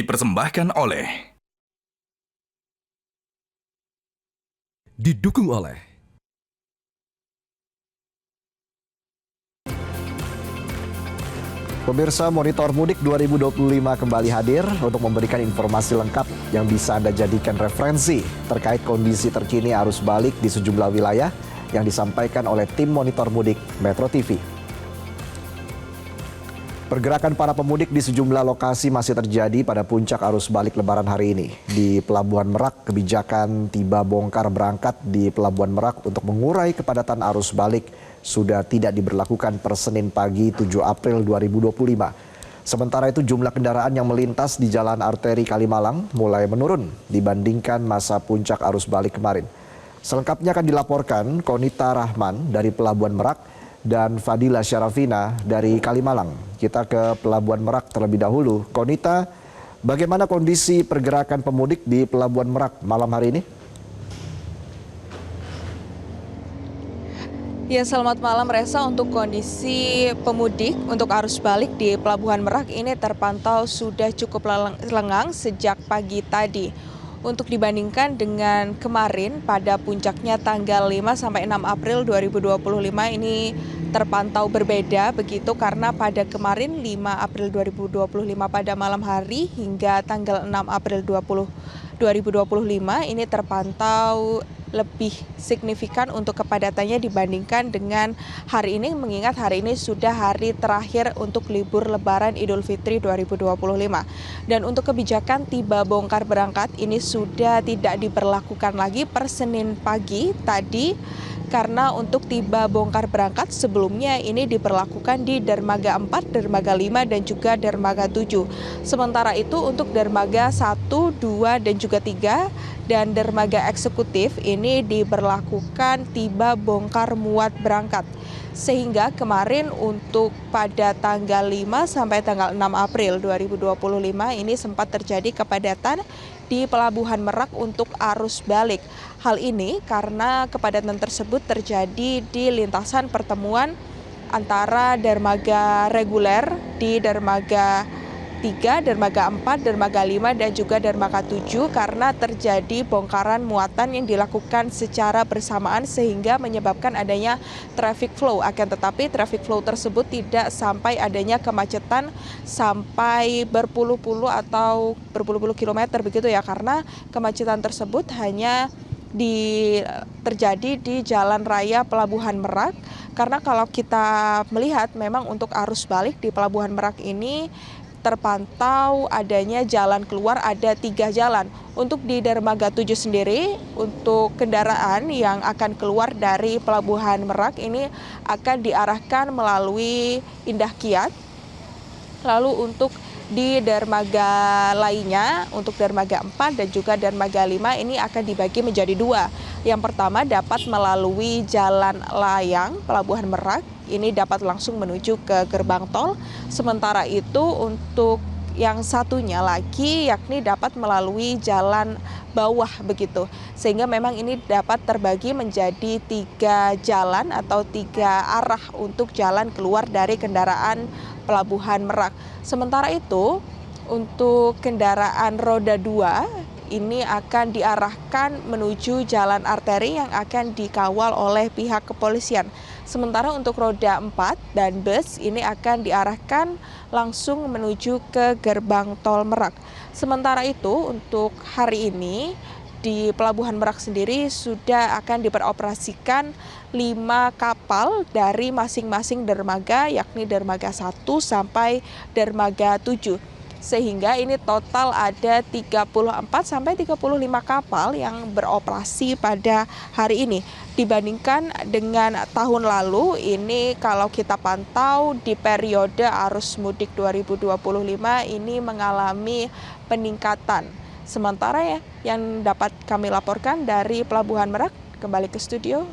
Dipersembahkan oleh Didukung oleh Pemirsa, Monitor Mudik 2025 kembali hadir untuk memberikan informasi lengkap yang bisa Anda jadikan referensi terkait kondisi terkini arus balik di sejumlah wilayah yang disampaikan oleh tim Monitor Mudik Metro TV. Pergerakan para pemudik di sejumlah lokasi masih terjadi pada puncak arus balik Lebaran hari ini. Di Pelabuhan Merak, kebijakan tiba bongkar berangkat di Pelabuhan Merak untuk mengurai kepadatan arus balik sudah tidak diberlakukan per Senin pagi 7 April 2025. Sementara itu jumlah kendaraan yang melintas di jalan arteri Kalimalang mulai menurun dibandingkan masa puncak arus balik kemarin. Selengkapnya akan dilaporkan Konita Rahman dari Pelabuhan Merak dan Fadila Syarafina dari Kalimalang. Kita ke Pelabuhan Merak terlebih dahulu. Konita, bagaimana kondisi pergerakan pemudik di Pelabuhan Merak malam hari ini? Ya, selamat malam Reza. Untuk kondisi pemudik untuk arus balik di Pelabuhan Merak ini terpantau sudah cukup lengang sejak pagi tadi. Untuk dibandingkan dengan kemarin pada puncaknya tanggal 5 sampai 6 April 2025 ini terpantau berbeda begitu karena pada kemarin 5 April 2025 pada malam hari hingga tanggal 6 April 2025 ini terpantau lebih signifikan untuk kepadatannya dibandingkan dengan hari ini, mengingat hari ini sudah hari terakhir untuk libur Lebaran Idul Fitri 2025. Dan untuk kebijakan tiba bongkar berangkat ini sudah tidak diberlakukan lagi per Senin pagi tadi, karena untuk tiba bongkar berangkat sebelumnya ini diberlakukan di dermaga 4, dermaga 5, dan juga dermaga 7. Sementara itu untuk dermaga 1, 2, dan juga 3, dan dermaga eksekutif ini diberlakukan tiba bongkar muat berangkat. Sehingga kemarin untuk pada tanggal 5 sampai tanggal 6 April 2025 ini sempat terjadi kepadatan di Pelabuhan Merak untuk arus balik. Hal ini karena kepadatan tersebut terjadi di lintasan pertemuan antara dermaga reguler di dermaga 3, dermaga 4, dermaga 5, dan juga dermaga 7 karena terjadi bongkaran muatan yang dilakukan secara bersamaan sehingga menyebabkan adanya traffic flow. Akan tetapi traffic flow tersebut tidak sampai adanya kemacetan sampai berpuluh-puluh atau berpuluh-puluh kilometer begitu ya, karena kemacetan tersebut hanya terjadi di Jalan Raya Pelabuhan Merak. Karena kalau kita melihat memang untuk arus balik di Pelabuhan Merak ini terpantau adanya jalan keluar, ada 3 jalan. Untuk di dermaga 7 sendiri, untuk kendaraan yang akan keluar dari Pelabuhan Merak ini akan diarahkan melalui Indah Kiat. Lalu untuk di dermaga lainnya, untuk dermaga 4 dan juga dermaga 5 ini akan dibagi menjadi 2. Yang pertama dapat melalui Jalan Layang Pelabuhan Merak, ini dapat langsung menuju ke gerbang tol. Sementara itu untuk yang satunya lagi yakni dapat melalui jalan bawah begitu. Sehingga memang ini dapat terbagi menjadi 3 jalan atau 3 arah untuk jalan keluar dari kendaraan Pelabuhan Merak. Sementara itu untuk kendaraan roda 2 ini akan diarahkan menuju jalan arteri yang akan dikawal oleh pihak kepolisian. Sementara untuk roda 4 dan bus ini akan diarahkan langsung menuju ke gerbang tol Merak. Sementara itu untuk hari ini di Pelabuhan Merak sendiri sudah akan diperoperasikan 5 kapal dari masing-masing dermaga, yakni dermaga 1 sampai dermaga 7. Sehingga ini total ada 34 sampai 35 kapal yang beroperasi pada hari ini. Dibandingkan dengan tahun lalu, ini kalau kita pantau di periode arus mudik 2025 ini mengalami peningkatan. Sementara ya yang dapat kami laporkan dari Pelabuhan Merak, kembali ke studio,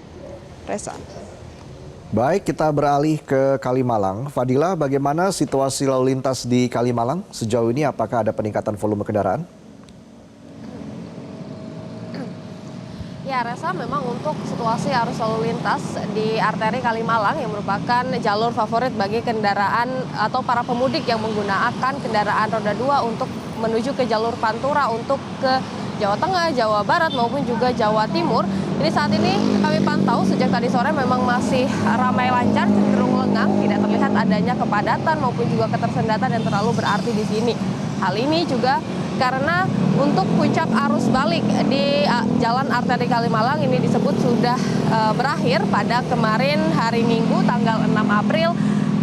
Reza. Baik, kita beralih ke Kalimalang. Fadila, bagaimana situasi lalu lintas di Kalimalang sejauh ini? Apakah ada peningkatan volume kendaraan? Ya, Reza, memang untuk situasi arus lalu lintas di arteri Kalimalang yang merupakan jalur favorit bagi kendaraan atau para pemudik yang menggunakan kendaraan roda 2 untuk menuju ke jalur Pantura untuk ke Jawa Tengah, Jawa Barat maupun juga Jawa Timur. Ini saat ini kami pantau sejak tadi sore memang masih ramai lancar, cenderung lengang, tidak terlihat adanya kepadatan maupun juga ketersendatan yang terlalu berarti di sini. Hal ini juga karena untuk puncak arus balik di Jalan Arteri Kalimalang ini disebut sudah berakhir pada kemarin hari Minggu tanggal 6 April.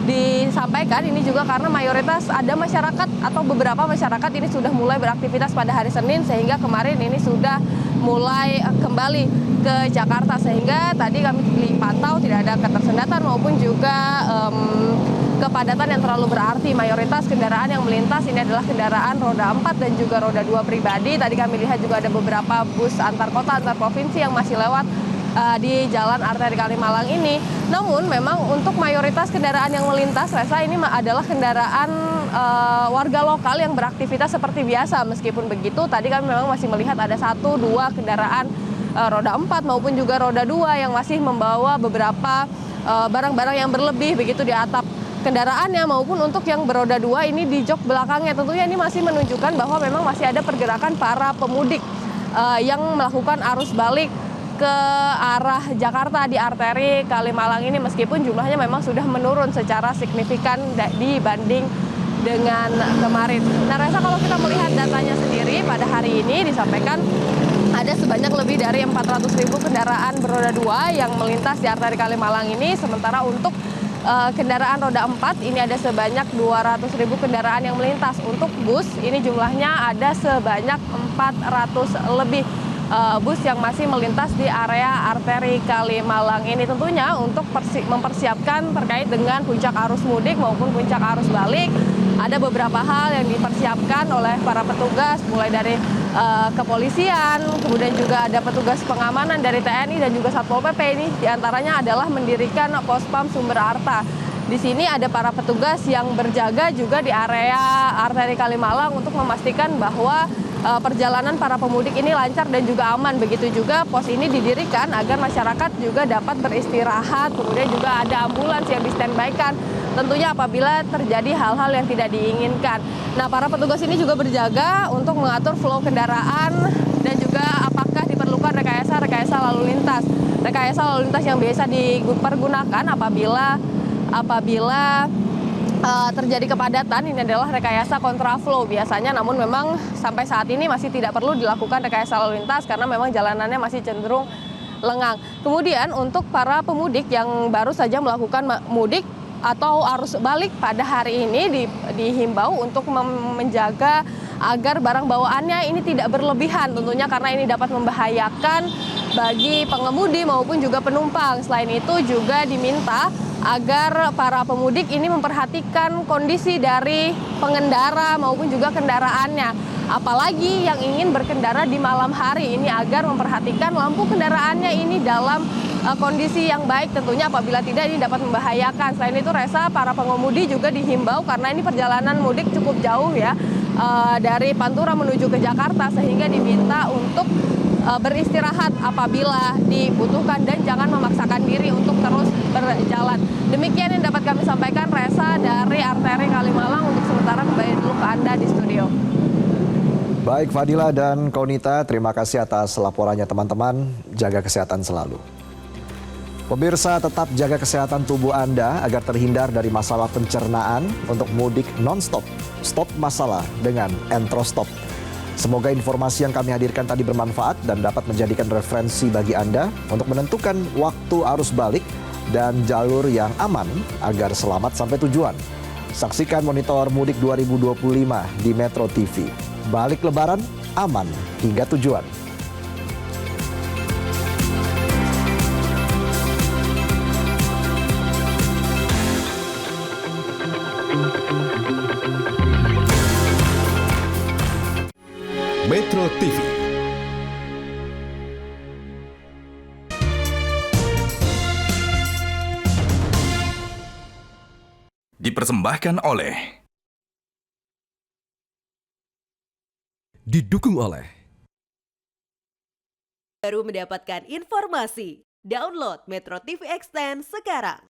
Disampaikan ini juga karena mayoritas ada masyarakat atau beberapa masyarakat ini sudah mulai beraktivitas pada hari Senin sehingga kemarin ini sudah mulai kembali ke Jakarta, sehingga tadi kami pantau tidak ada ketersendatan maupun juga kepadatan yang terlalu berarti. Mayoritas kendaraan yang melintas ini adalah kendaraan roda 4 dan juga roda 2 pribadi. Tadi kami lihat juga ada beberapa bus antar kota, antar provinsi yang masih lewat di Jalan Arteri Kalimalang ini. Namun memang untuk mayoritas kendaraan yang melintas, Resa, ini adalah kendaraan warga lokal yang beraktivitas seperti biasa. Meskipun begitu, tadi kami memang masih melihat ada 1-2 kendaraan roda 4 maupun juga roda 2 yang masih membawa beberapa barang-barang yang berlebih begitu di atap kendaraannya, maupun untuk yang beroda 2 ini di jok belakangnya. Tentunya ini masih menunjukkan bahwa memang masih ada pergerakan para pemudik yang melakukan arus balik ke arah Jakarta di arteri Kalimalang ini, meskipun jumlahnya memang sudah menurun secara signifikan dibanding dengan kemarin. Nah, Resa, kalau kita melihat datanya sendiri pada hari ini disampaikan ada sebanyak lebih dari 400.000 kendaraan beroda 2 yang melintas di arteri Kalimalang ini, sementara untuk kendaraan roda 4 ini ada sebanyak 200.000 kendaraan yang melintas. Untuk bus ini jumlahnya ada sebanyak 400 lebih bus yang masih melintas di area arteri Kalimalang ini. Tentunya untuk mempersiapkan terkait dengan puncak arus mudik maupun puncak arus balik, ada beberapa hal yang dipersiapkan oleh para petugas, mulai dari kepolisian, kemudian juga ada petugas pengamanan dari TNI dan juga Satpol PP. Ini diantaranya adalah mendirikan Pospam Sumber Arta. Di sini ada para petugas yang berjaga juga di area arteri Kalimalang untuk memastikan bahwa perjalanan para pemudik ini lancar dan juga aman. Begitu juga pos ini didirikan agar masyarakat juga dapat beristirahat, kemudian juga ada ambulans yang di-standby-kan tentunya apabila terjadi hal-hal yang tidak diinginkan. Nah, para petugas ini juga berjaga untuk mengatur flow kendaraan dan juga apakah diperlukan rekayasa lalu lintas. Rekayasa lalu lintas yang biasa dipergunakan apabila terjadi kepadatan ini adalah rekayasa kontraflow biasanya, namun memang sampai saat ini masih tidak perlu dilakukan rekayasa lalu lintas karena memang jalanannya masih cenderung lengang. Kemudian untuk para pemudik yang baru saja melakukan mudik atau arus balik pada hari ini dihimbau untuk menjaga agar barang bawaannya ini tidak berlebihan tentunya, karena ini dapat membahayakan bagi pengemudi maupun juga penumpang. Selain itu juga diminta agar para pemudik ini memperhatikan kondisi dari pengendara maupun juga kendaraannya. Apalagi yang ingin berkendara di malam hari ini agar memperhatikan lampu kendaraannya ini dalam kondisi yang baik tentunya, apabila tidak ini dapat membahayakan. Selain itu, Resa, para pengemudi juga dihimbau karena ini perjalanan mudik cukup jauh ya, dari Pantura menuju ke Jakarta, sehingga diminta untuk beristirahat apabila dibutuhkan dan jangan memaksakan diri untuk terus berjalan. Demikian yang dapat kami sampaikan, Resa, dari arteri Kalimalang. Untuk sementara kembali dulu ke Anda di studio. Baik, Fadila dan Kaunita, terima kasih atas laporannya teman-teman. Jaga kesehatan selalu. Pemirsa, tetap jaga kesehatan tubuh Anda agar terhindar dari masalah pencernaan untuk mudik non-stop. Stop masalah dengan Entrostop. Semoga informasi yang kami hadirkan tadi bermanfaat dan dapat menjadikan referensi bagi Anda untuk menentukan waktu arus balik dan jalur yang aman agar selamat sampai tujuan. Saksikan Monitor Mudik 2025 di Metro TV. Balik Lebaran, aman hingga tujuan. Metro TV. Dipersembahkan oleh, didukung oleh. Baru mendapatkan informasi. Download Metro TV Extend sekarang.